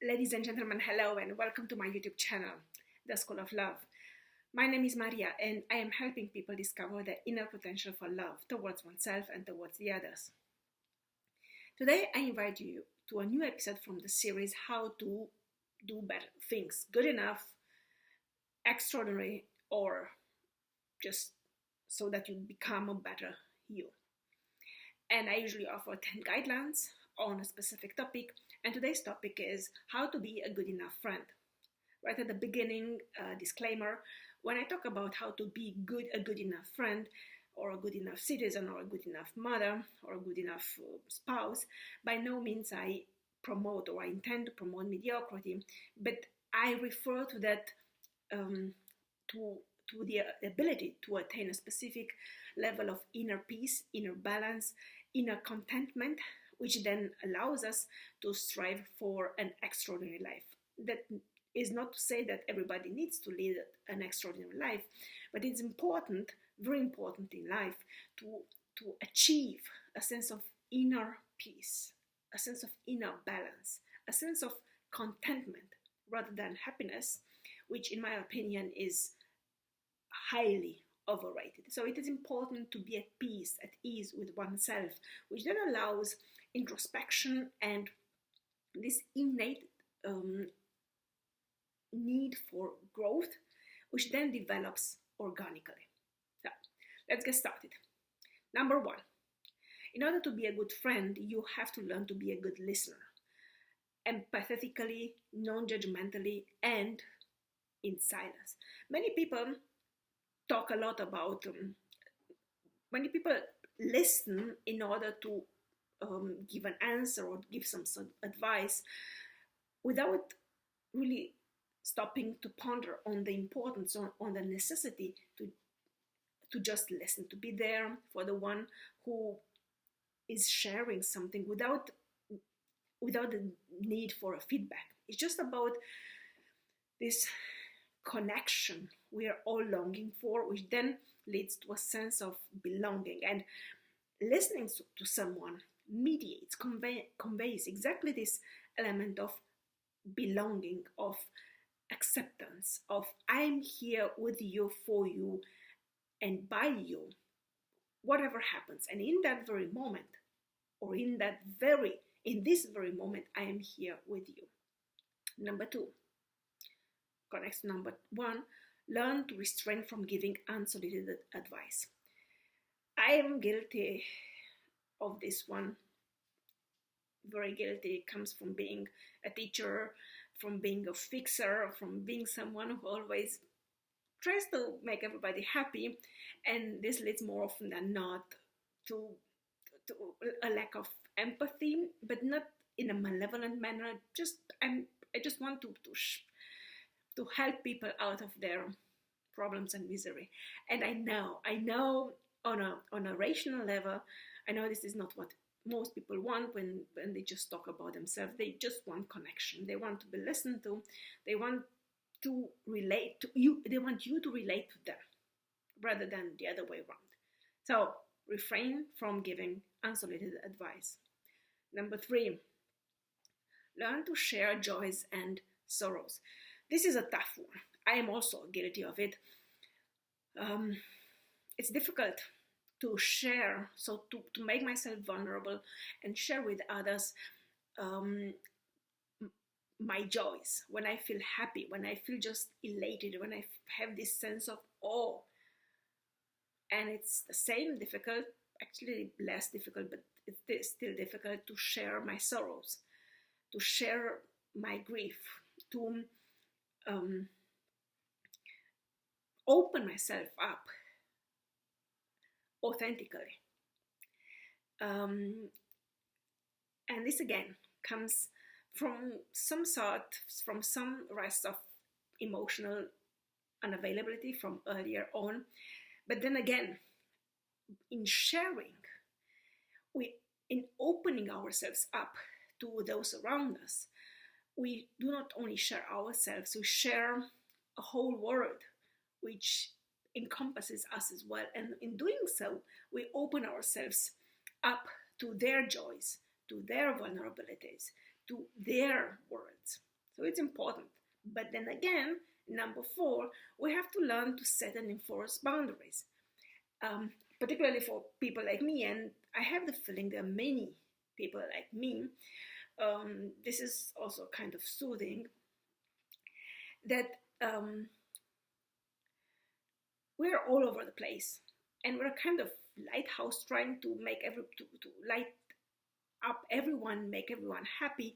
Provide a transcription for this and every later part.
Ladies and gentlemen, hello and welcome to my YouTube channel, The School of Love. My name is Maria and I am helping people discover their inner potential for love towards oneself and towards the others. Today I invite you to a new episode from the series How to Do Better Things, Good Enough, Extraordinary, or just so that you become a better you. And I usually offer 10 guidelines on a specific topic, and today's topic is how to be a good enough friend. Right at the beginning, disclaimer, when I talk about how to be a good enough friend, or a good enough citizen, or a good enough mother, or a good enough spouse, by no means I promote or I intend to promote mediocrity, but I refer to that to the ability to attain a specific level of inner peace, inner balance, inner contentment, which then allows us to strive for an extraordinary life. That is not to say that everybody needs to lead an extraordinary life, but it's important, very important in life, to achieve a sense of inner peace, a sense of inner balance, a sense of contentment rather than happiness, which in my opinion is highly overrated. So it is important to be at peace, at ease with oneself, which then allows introspection and this innate need for growth, which then develops organically. So let's get started. Number one, in order to be a good friend, you have to learn to be a good listener, empathetically, non-judgmentally, and in silence. Many people talk a lot about, many people listen in order to give an answer or give some advice without really stopping to ponder on the importance, on the necessity to just listen, to be there for the one who is sharing something without the need for a feedback. It's just about this connection we are all longing for, which then leads to a sense of belonging. And listening to someone mediates, conveys exactly this element of belonging, of acceptance, of I'm here with you, for you, and by you, whatever happens. And in that very moment, or in this very moment, I am here with you. Number two, connects to number one, learn to restrain from giving unsolicited advice. I am guilty of this one, very guilty. It comes from being a teacher, from being a fixer, from being someone who always tries to make everybody happy, and this leads more often than not to a lack of empathy, but not in a malevolent manner. I just want to help people out of their problems and misery. And I know on a rational level, I know this is not what most people want when they just talk about themselves. They just want connection. They want to be listened to. They want to relate to you. They want you to relate to them rather than the other way around. So refrain from giving unsolicited advice. Number three, learn to share joys and sorrows. This is a tough one. I am also guilty of it. It's difficult to share, so to make myself vulnerable and share with others my joys, when I feel happy, when I feel just elated, when I have this sense of awe. And it's the same difficult, actually less difficult, but it's still difficult to share my sorrows, to share my grief, to open myself up authentically. And this again comes from some rest of emotional unavailability from earlier on. But then again, in sharing, in opening ourselves up to those around us, we do not only share ourselves, we share a whole world which encompasses us as well. And in doing so, we open ourselves up to their joys, to their vulnerabilities, to their worlds. So it's important. But then again, number 4, we have to learn to set and enforce boundaries. Particularly for people like me, and I have the feeling there are many people like me. This is also kind of soothing, that we're all over the place, and we're kind of lighthouse trying to to light up everyone, make everyone happy,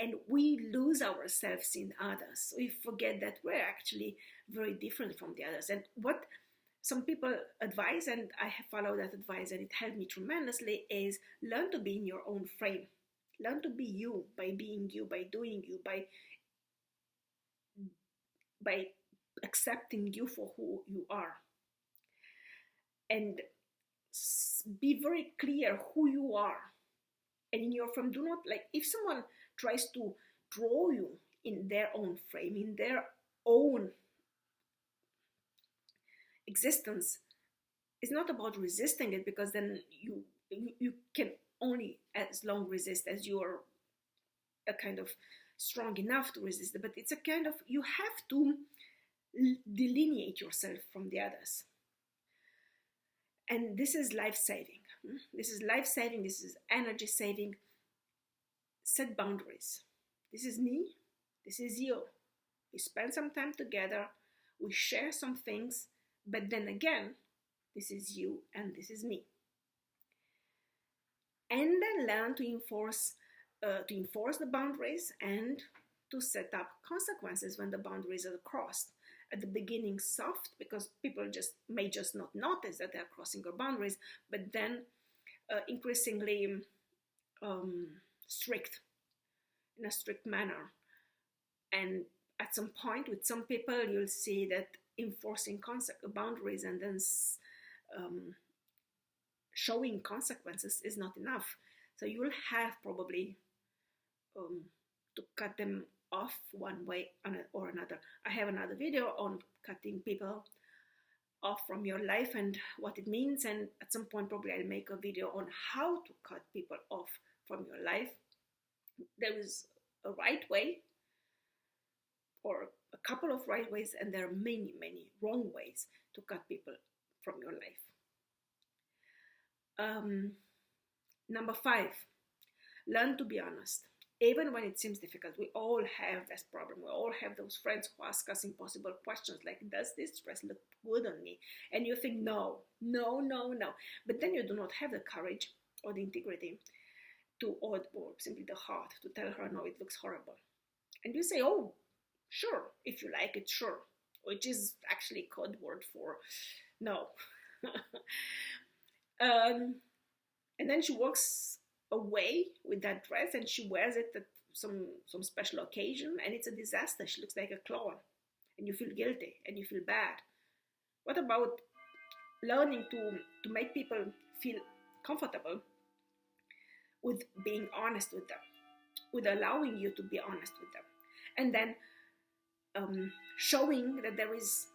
and we lose ourselves in others. We forget that we're actually very different from the others. And what some people advise, and I have followed that advice and it helped me tremendously, is learn to be in your own frame. Learn to be you by being you, by doing you, by accepting you for who you are. And be very clear who you are. And in your frame, do not, like, if someone tries to draw you in their own frame, in their own existence, it's not about resisting it, because then you can only as long resist as you are a kind of strong enough to resist it. But it's a kind of, you have to delineate yourself from the others. And this is life-saving. This is life-saving. This is energy-saving. Set boundaries. This is me. This is you. We spend some time together. We share some things. But then again, this is you and this is me. And then learn to enforce the boundaries and to set up consequences when the boundaries are crossed. At the beginning, soft, because people may just not notice that they're crossing your boundaries, but then increasingly strict, in a strict manner. And at some point, with some people, you'll see that enforcing boundaries and then showing consequences is not enough. So you will have probably to cut them off one way or another. I have another video on cutting people off from your life and what it means, and at some point probably I'll make a video on how to cut people off from your life. There is a right way, or a couple of right ways, and there are many wrong ways to cut people from your life. Number 5, learn to be honest. Even when it seems difficult, we all have this problem. We all have those friends who ask us impossible questions like, does this dress look good on me? And you think, no. But then you do not have the courage or the integrity or simply the heart to tell her, no, it looks horrible. And you say, oh, sure, if you like it, sure. Which is actually code word for no. And then she walks away with that dress and she wears it at some special occasion, and it's a disaster. She looks like a clown, and you feel guilty and you feel bad. What about learning to make people feel comfortable with being honest with them, with allowing you to be honest with them, and then showing that there is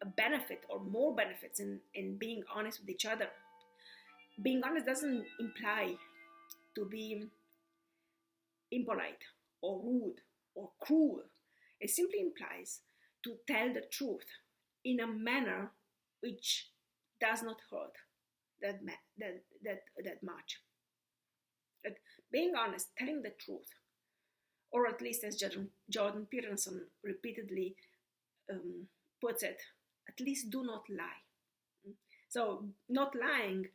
a benefit or more benefits in being honest with each other. Being honest doesn't imply to be impolite or rude or cruel. It simply implies to tell the truth in a manner which does not hurt that much. But being honest, telling the truth, or at least as Jordan Peterson repeatedly puts it, at least do not lie. So not lying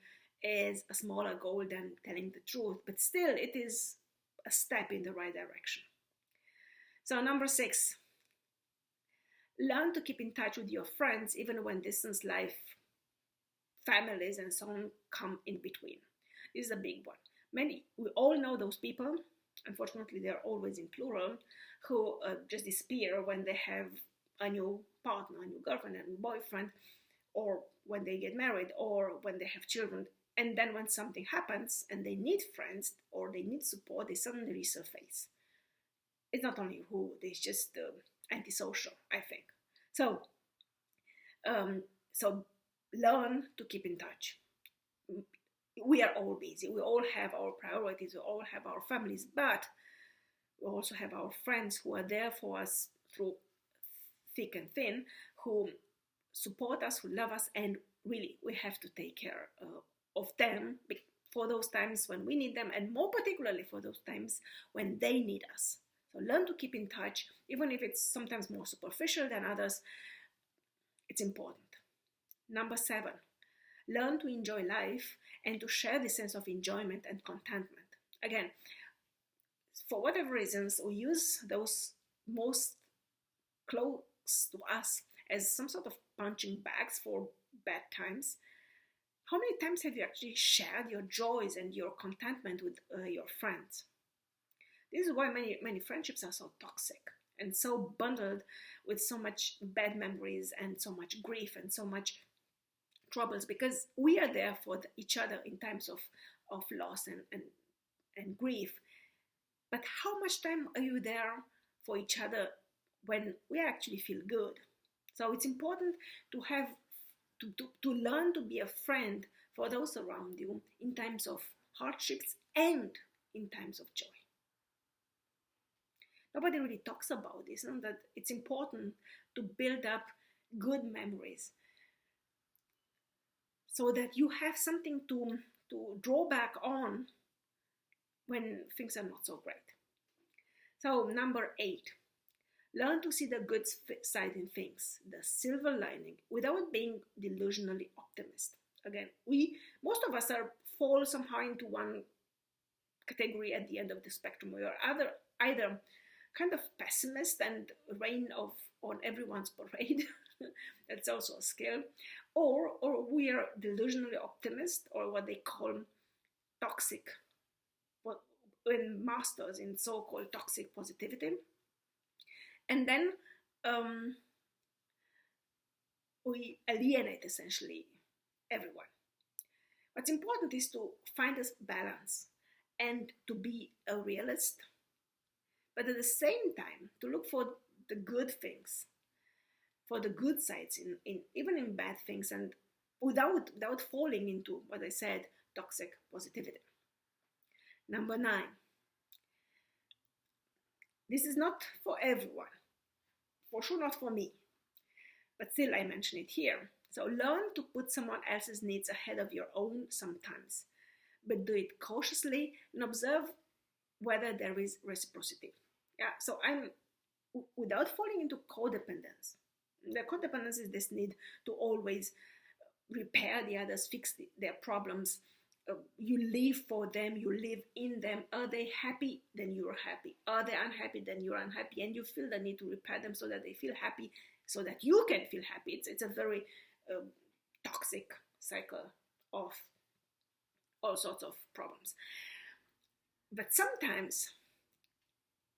is a smaller goal than telling the truth, but still it is a step in the right direction. So number 6, learn to keep in touch with your friends even when distance, life, families and so on come in between. This is a big one. We all know those people, unfortunately they're always in plural, who just disappear when they have a new partner, a new girlfriend, a new boyfriend, or when they get married, or when they have children. And then when something happens and they need friends or they need support, they suddenly resurface. It's not only rude, it's just antisocial, I think. So learn to keep in touch. We are all busy. We all have our priorities. We all have our families. But We also have our friends who are there for us through thick and thin, who support us, who love us, and really we have to take care of them for those times when we need them, and more particularly for those times when they need us. So learn to keep in touch, even if it's sometimes more superficial than others. It's important. Number 7, learn to enjoy life and to share the sense of enjoyment and contentment. Again, for whatever reasons, we use those most close to us as some sort of punching bags for bad times. How many times have you actually shared your joys and your contentment with your friends? This is why many friendships are so toxic and so bundled with so much bad memories and so much grief and so much troubles, because we are there for each other in times of loss and grief. But how much time are you there for each other when we actually feel good? So it's important to have to learn to be a friend for those around you in times of hardships and in times of joy. Nobody really talks about this, and that it's important to build up good memories so that you have something to draw back on when things are not so great. So number 8, learn to see the good side in things, the silver lining, without being delusionally optimist. Again, most of us fall somehow into one category at the end of the spectrum. We are either kind of pessimist and rain on everyone's parade. That's also a skill. Or we are delusionally optimist, or what they call toxic, masters in so-called toxic positivity. And then we alienate essentially everyone. What's important is to find this balance and to be a realist, but at the same time to look for the good things, for the good sides in even in bad things, and without falling into what I said, toxic positivity. Number 9. This is not for everyone, for sure not for me, but still I mention it here. So learn to put someone else's needs ahead of your own sometimes, but do it cautiously and observe whether there is reciprocity. Yeah, so I'm without falling into codependence. The codependence is this need to always repair the others, fix their problems. You live for them, you live in them. Are they happy? Then you're happy. Are they unhappy? Then you're unhappy. And you feel the need to repair them so that they feel happy, so that you can feel happy. It's a very toxic cycle of all sorts of problems. But sometimes,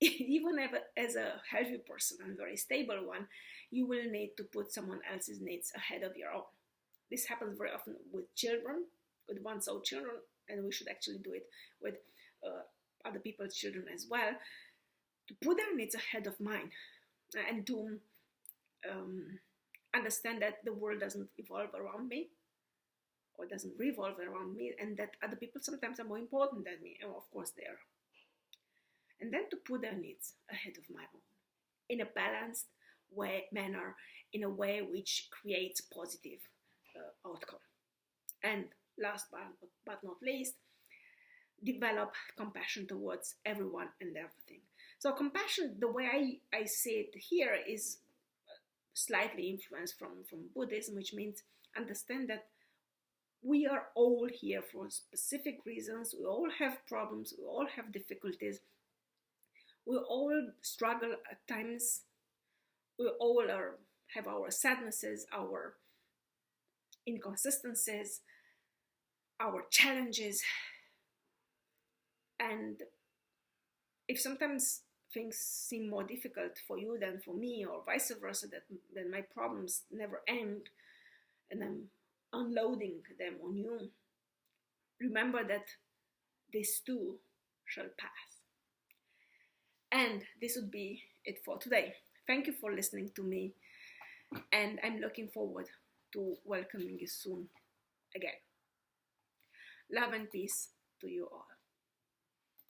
even as a healthy person and very stable one, you will need to put someone else's needs ahead of your own. This happens very often with children, with one's own children, and we should actually do it with other people's children as well, to put their needs ahead of mine, and to understand that the world doesn't evolve around me, or doesn't revolve around me, and that other people sometimes are more important than me, and of course they are. And then to put their needs ahead of my own, in a balanced manner, in a way which creates positive outcome. And last but not least, develop compassion towards everyone and everything. So compassion, the way I say it here, is slightly influenced from Buddhism, which means understand that we are all here for specific reasons. We all have problems, we all have difficulties, we all struggle at times, we all have our sadnesses, our inconsistencies, our challenges. And if sometimes things seem more difficult for you than for me, or vice versa, that my problems never end and I'm unloading them on you, remember that this too shall pass. And this would be it for today. Thank you for listening to me, and I'm looking forward to welcoming you soon again. Love and peace to you all.